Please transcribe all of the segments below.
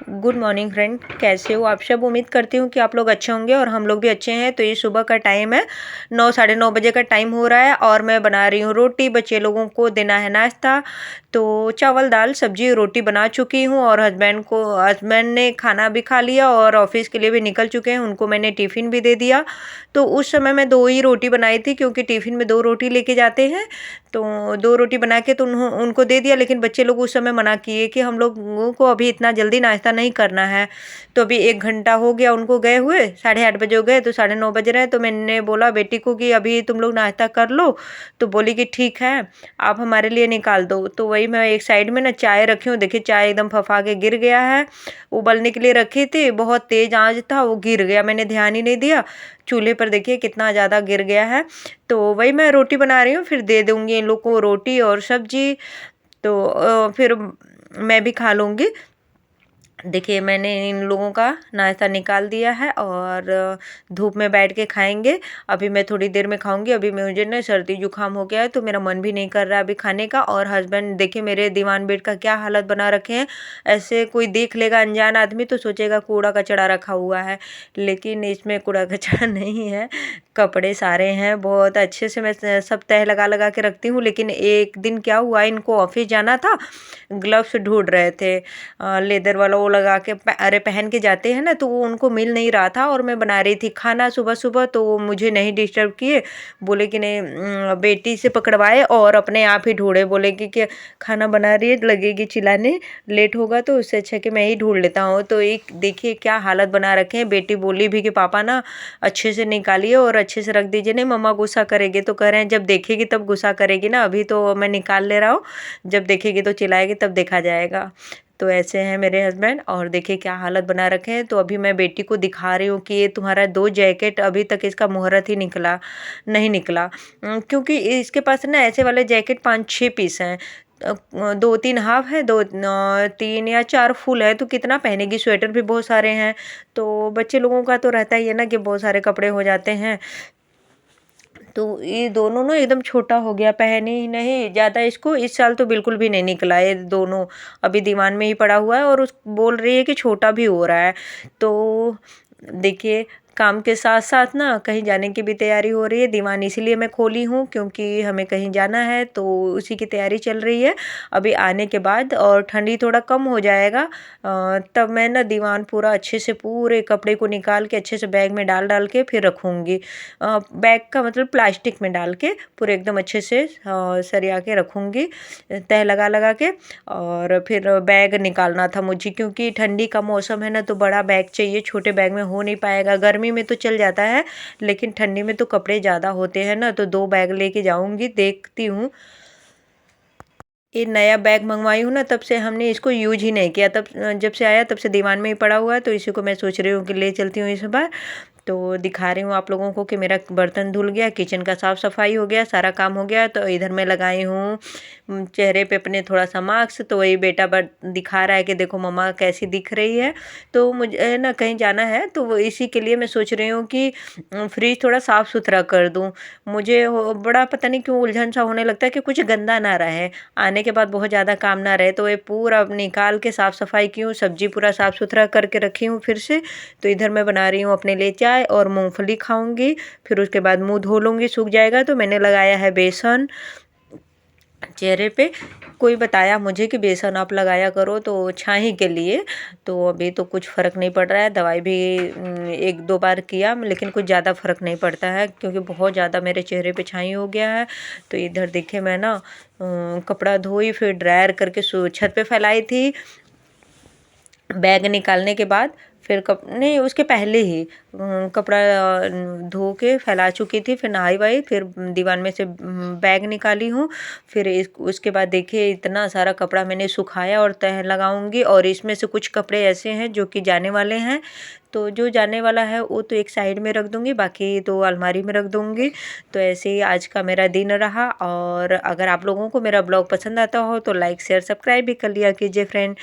Good morning friend, कैसे हो आप सब। उम्मीद करती हूँ कि आप लोग अच्छे होंगे और हम लोग भी अच्छे हैं। तो ये सुबह का टाइम है, 9 साढ़े 9 बजे का टाइम हो रहा है और मैं बना रही हूँ रोटी। बच्चे लोगों को देना है नाश्ता, तो चावल दाल सब्जी रोटी बना चुकी हूँ और हस्बैंड ने खाना भी खा लिया और ऑफिस के लिए भी निकल चुके हैं। उनको मैंने टिफ़िन भी दे दिया। तो उस समय मैं 2 ही रोटी बनाई थी क्योंकि टिफ़िन में 2 रोटी लेके जाते हैं। तो 2 रोटी बना के तो उनको दे दिया, लेकिन बच्चे लोग उस समय मना किए कि हम लोगों को अभी इतना जल्दी नाश्ता नहीं करना है। तो अभी 1 घंटा हो गया उनको गए हुए, 8:30 बजे हो गए, तो 9:30 बज रहे हैं। तो मैंने बोला बेटी को कि अभी तुम लोग नाश्ता कर लो। तो बोली कि ठीक है, आप हमारे लिए निकाल दो। तो वही मैं एक साइड में ना चाय रखी हूँ। देखिए चाय एकदम फफा के गिर गया है। उबलने के लिए रखी थी, बहुत तेज़ आँच था, वो गिर गया, मैंने ध्यान ही नहीं दिया। चूल्हे पर देखिए कितना ज़्यादा गिर गया है। तो वही मैं रोटी बना रही हूँ, फिर दे दूँगी इन लोग को रोटी और सब्जी। तो फिर मैं भी खा लूँगी। देखिए मैंने इन लोगों का नाश्ता निकाल दिया है और धूप में बैठ के खाएंगे। अभी मैं थोड़ी देर में खाऊंगी। अभी मुझे ना सर्दी जुकाम हो गया है, तो मेरा मन भी नहीं कर रहा है अभी खाने का। और हस्बैंड देखिए मेरे दीवान बेड का क्या हालत बना रखे हैं। ऐसे कोई देख लेगा अनजान आदमी तो सोचेगा कूड़ा कचड़ा रखा हुआ है, लेकिन इसमें कूड़ा कचड़ा नहीं है। कपड़े सारे हैं, बहुत अच्छे से मैं सब तह लगा लगा के रखती हूँ। लेकिन एक दिन क्या हुआ, इनको ऑफिस जाना था, ग्लव्स ढूंढ रहे थे लेदर वाला, वो लगा के अरे पहन के जाते हैं ना, तो वो उनको मिल नहीं रहा था। और मैं बना रही थी खाना सुबह सुबह, तो वो मुझे नहीं डिस्टर्ब किए। बोले कि नहीं, बेटी से पकड़वाए और अपने आप ही ढूंढे। बोले कि खाना बना रही है, लगेगी चिल्लाने, लेट होगा, तो उससे अच्छा कि मैं ही ढूंढ लेता हूँ। तो एक देखिए क्या हालत बना रखे हैं। बेटी बोली भी कि पापा ना अच्छे से निकालिए और अच्छे से रख दीजिए। नहीं मम्मा गुस्सा करेगी। तो कह रहे हैं जब देखेगी तब गुस्सा करेगी ना, अभी तो मैं निकाल ले रहा हूँ, जब देखेगी तो चिल्लाएगी तब देखा जाएगा। तो ऐसे हैं मेरे हस्बैंड। और देखिए क्या हालत बना रखे हैं। तो अभी मैं बेटी को दिखा रही हूँ कि ये तुम्हारा 2 जैकेट, अभी तक इसका मुहूर्त ही नहीं निकला। क्योंकि इसके पास ना ऐसे वाले जैकेट 5-6 पीस हैं। 2-3 हाफ है, 3 या 4 फुल है, तो कितना पहनेगी। स्वेटर भी बहुत सारे हैं। तो बच्चे लोगों का तो रहता ही है ना कि बहुत सारे कपड़े हो जाते हैं। तो ये दोनों ना एकदम छोटा हो गया, पहने ही नहीं ज़्यादा। इसको इस साल तो बिल्कुल भी नहीं निकला ये दोनों, अभी दीवान में ही पड़ा हुआ है। और उस बोल रही है कि छोटा भी हो रहा है। तो देखिए काम के साथ साथ ना कहीं जाने की भी तैयारी हो रही है। दीवान इसीलिए मैं खोली हूँ क्योंकि हमें कहीं जाना है, तो उसी की तैयारी चल रही है। अभी आने के बाद और ठंडी थोड़ा कम हो जाएगा, तब मैं ना दीवान पूरा अच्छे से पूरे कपड़े को निकाल के अच्छे से बैग में डाल डाल के फिर रखूँगी। बैग का मतलब प्लास्टिक में डाल के पूरे एकदम अच्छे से सरिया के रखूँगी, तह लगा लगा के। और फिर बैग निकालना था मुझे, क्योंकि ठंडी का मौसम है ना, तो बड़ा बैग चाहिए, छोटे बैग में हो नहीं पाएगा। गर्मी में तो चल जाता है, लेकिन ठंडी में तो कपड़े ज़्यादा होते हैं ना, तो 2 बैग लेके जाऊँगी। देखती हूँ, ये नया बैग मंगवाई हूँ ना, तब से हमने इसको यूज ही नहीं किया। तब जब से आया तब से दीवान में ही पड़ा हुआ है। तो इसी को मैं सोच रही हूँ कि ले चलती हूँ इस बार। तो दिखा रही हूँ आप लोगों को कि मेरा बर्तन धुल गया, किचन का साफ़ सफाई हो गया, सारा काम हो गया। तो इधर मैं लगाई हूँ चेहरे पे अपने थोड़ा सा मास्क। तो वही बेटा दिखा रहा है कि देखो मम्मा कैसी दिख रही है। तो मुझे ना कहीं जाना है, तो वो इसी के लिए मैं सोच रही हूँ कि फ्रिज थोड़ा साफ़ सुथरा कर दूँ। मुझे बड़ा पता नहीं क्यों उलझन सा होने लगता है कि कुछ गंदा ना रहे, आने के बाद बहुत ज़्यादा काम ना रहे। तो ये पूरा निकाल के साफ़ सफाई की हूँ, सब्जी पूरा साफ़ सुथरा करके रखी हूँ फिर से। तो इधर मैं बना रही हूँ अपने लिए चाय और मूंगफली खाऊंगी। फिर उसके बाद मुंह धो लूँगी, सूख जाएगा। तो मैंने लगाया है बेसन चेहरे पे। कोई बताया मुझे कि बेसन आप लगाया करो तो छाही के लिए। तो अभी तो कुछ फ़र्क नहीं पड़ रहा है, दवाई भी 1-2 बार किया, लेकिन कुछ ज़्यादा फ़र्क नहीं पड़ता है क्योंकि बहुत ज़्यादा मेरे चेहरे पे छाई हो गया है। तो इधर देखिए मैं ना कपड़ा धोई, फिर ड्रायर करके छत पे फैलाई थी। बैग निकालने के बाद फिर नहीं, उसके पहले ही कपड़ा धो के फैला चुकी थी। फिर नहाई वाई, फिर दीवान में से बैग निकाली हूँ। फिर उसके बाद देखिए इतना सारा कपड़ा मैंने सुखाया और तह लगाऊंगी। और इसमें से कुछ कपड़े ऐसे हैं जो कि जाने वाले हैं, तो जो जाने वाला है वो तो एक साइड में रख दूंगी, बाकी तो अलमारी में रख दूंगी। तो ऐसे ही आज का मेरा दिन रहा। और अगर आप लोगों को मेरा ब्लॉग पसंद आता हो तो लाइक शेयर सब्सक्राइब भी कर लिया कीजिए फ्रेंड।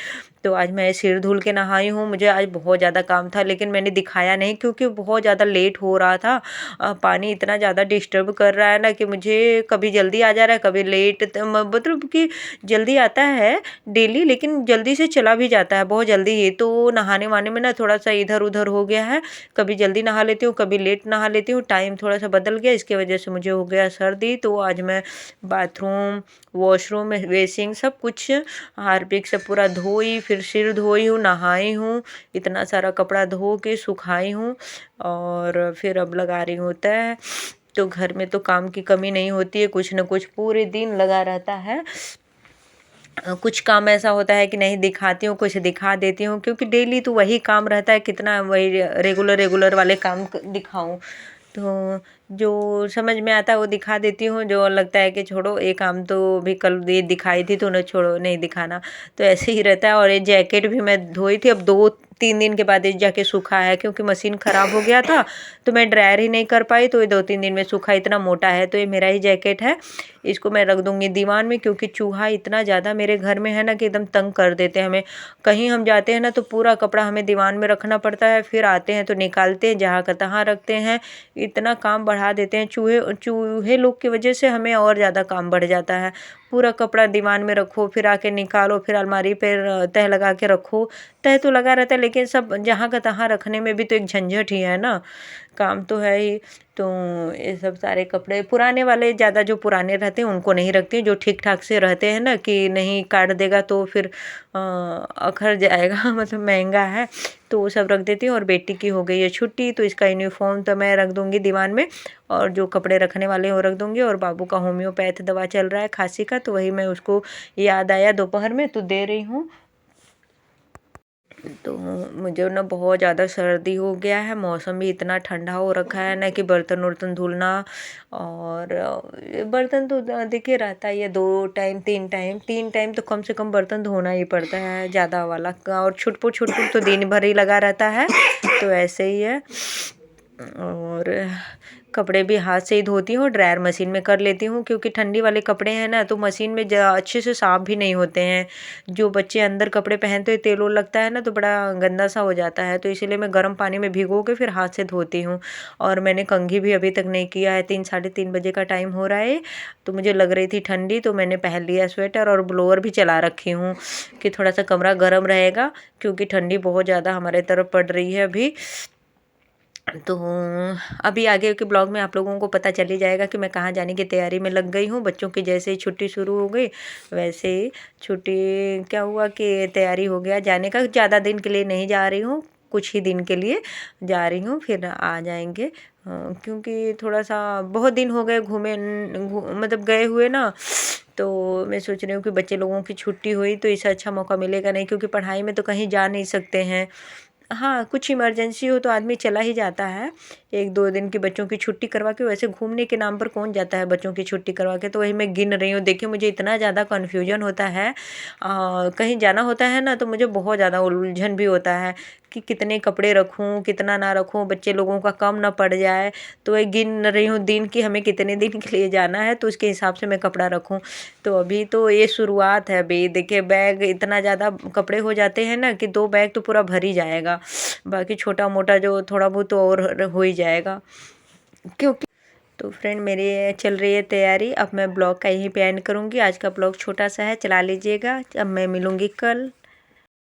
तो आज मैं सिर धुल के नहाई हूँ। मुझे आज बहुत ज़्यादा काम था लेकिन मैंने दिखाया नहीं क्योंकि बहुत ज़्यादा लेट हो रहा था। पानी इतना ज़्यादा डिस्टर्ब कर रहा है ना कि मुझे कभी जल्दी आ जा रहा है कभी लेट, मतलब कि जल्दी आता है डेली लेकिन जल्दी से चला भी जाता है बहुत जल्दी ही। तो नहाने वाने में ना थोड़ा सा इधर उधर हो गया है, कभी जल्दी नहा लेती हूँ कभी लेट नहा लेती हूँ, टाइम थोड़ा सा बदल गया इसकी वजह से मुझे हो गया सर्दी। तो आज मैं बाथरूम, वॉशरूम, बेसिंग सब कुछ हार्पिक से पूरा धोई, फिर सिर धोई हूँ, नहाई हूँ, इतना सारा कपड़ा धो के सुखाई हूँ और फिर अब लगा रही हूँ तय। तो घर में तो काम की कमी नहीं होती है, कुछ न कुछ पूरे दिन लगा रहता है। कुछ काम ऐसा होता है कि नहीं दिखाती हूँ, कुछ दिखा देती हूँ क्योंकि डेली तो वही काम रहता है, कितना वही रेगुलर रेगुलर वाले काम दिखाऊं। तो जो समझ में आता है वो दिखा देती हूँ, जो लगता है कि छोड़ो ये काम तो भी कल ये दिखाई थी तो न छोड़ो नहीं दिखाना, तो ऐसे ही रहता है। और ये जैकेट भी मैं धोई थी, अब 2-3 दिन के बाद ये जाके सूखा है क्योंकि मशीन ख़राब हो गया था तो मैं ड्रायर ही नहीं कर पाई, तो ये 2-3 दिन में सूखा, इतना मोटा है। तो ये मेरा ही जैकेट है, इसको मैं रख दूँगी दीवान में क्योंकि चूहा इतना ज़्यादा मेरे घर में है ना कि एकदम तंग कर देते हैं हमें। कहीं हम जाते हैं ना तो पूरा कपड़ा हमें दीवान में रखना पड़ता है, फिर आते हैं तो निकालते हैं, जहाँ का तहाँ रखते हैं, इतना काम बढ़ा देते हैं। चूहे चूहे लोग की वजह से हमें और ज़्यादा काम बढ़ जाता है। पूरा कपड़ा दीवान में रखो, फिर आके निकालो, फिर अलमारी पर तह लगा के रखो। तह तो लगा रहता है लेकिन सब जहाँ का तहाँ रखने में भी तो एक झंझट ही है ना, काम तो है ही। तो ये सब सारे कपड़े पुराने वाले, ज़्यादा जो पुराने रहते हैं उनको नहीं रखती हूँ, जो ठीक ठाक से रहते हैं ना कि नहीं काट देगा तो फिर अखर जाएगा मतलब महंगा है, तो वो सब रख देती हूँ। और बेटी की हो गई है छुट्टी तो इसका यूनिफॉर्म तो मैं रख दूँगी दीवान में, और जो कपड़े रखने वाले हैं वो रख दूँगी। और बाबू का होम्योपैथ दवा चल रहा है खांसी का, तो वही मैं उसको याद आया दोपहर में तो दे रही हूँ। तो मुझे ना बहुत ज़्यादा सर्दी हो गया है, मौसम भी इतना ठंडा हो रखा है ना कि बर्तन वर्तन धुलना, और बर्तन तो देखिए रहता ही है 2 टाइम 3 टाइम तो कम से कम बर्तन धोना ही पड़ता है ज़्यादा वाला, और छुटपुट छुटपुट तो दिन भर ही लगा रहता है, तो ऐसे ही है। और कपड़े भी हाथ से ही धोती हूँ, ड्रायर मशीन में कर लेती हूँ क्योंकि ठंडी वाले कपड़े हैं ना तो मशीन में अच्छे से साफ़ भी नहीं होते हैं। जो बच्चे अंदर कपड़े पहनते हैं तेल लगता है ना तो बड़ा गंदा सा हो जाता है, तो इसीलिए मैं गर्म पानी में भिगो के फिर हाथ से धोती हूँ। और मैंने कंघी भी अभी तक नहीं किया है, 3-3:30 बजे का टाइम हो रहा है, तो मुझे लग रही थी ठंडी तो मैंने पहन लिया स्वेटर और ब्लोअर भी चला रखी हूँ कि थोड़ा सा कमरा गर्म रहेगा क्योंकि ठंडी बहुत ज़्यादा हमारे तरफ पड़ रही है अभी। तो अभी आगे के ब्लॉग में आप लोगों को पता चल ही जाएगा कि मैं कहाँ जाने की तैयारी में लग गई हूँ। बच्चों की जैसे ही छुट्टी शुरू हो गई वैसे ही छुट्टी क्या हुआ कि तैयारी हो गया जाने का। ज़्यादा दिन के लिए नहीं जा रही हूँ, कुछ ही दिन के लिए जा रही हूँ, फिर आ जाएंगे। क्योंकि थोड़ा सा बहुत दिन हो गए मतलब गए हुए ना, तो मैं सोच रही हूँ कि बच्चे लोगों की छुट्टी हुई तो इससे अच्छा मौका मिलेगा नहीं, क्योंकि पढ़ाई में तो कहीं जा नहीं सकते हैं। हाँ, कुछ इमरजेंसी हो तो आदमी चला ही जाता है 1-2 दिन की बच्चों की छुट्टी करवा के। वैसे घूमने के नाम पर कौन जाता है बच्चों की छुट्टी करवा के, तो वही मैं गिन रही हूँ। देखिए मुझे इतना ज़्यादा कन्फ्यूजन होता है, कहीं जाना होता है ना तो मुझे बहुत ज़्यादा उलझन भी होता है कि कितने कपड़े रखूँ कितना ना रखूँ, बच्चे लोगों का कम ना पड़ जाए। तो वही गिन रही हूँ दिन की हमें कितने दिन के लिए जाना है तो उसके हिसाब से मैं कपड़ा रखूँ। तो अभी तो ये शुरुआत है। अभी देखिए बैग इतना ज़्यादा कपड़े हो जाते हैं ना कि 2 बैग तो पूरा भर ही जाएगा, बाकी छोटा मोटा जो थोड़ा बहुत तो और हो ही जाएगा क्योंकि। तो फ्रेंड मेरी चल रही है तैयारी, अब मैं ब्लॉग का यहीं पे एंड करूँगी। आज का ब्लॉग छोटा सा है, चला लीजिएगा। अब मैं मिलूँगी कल।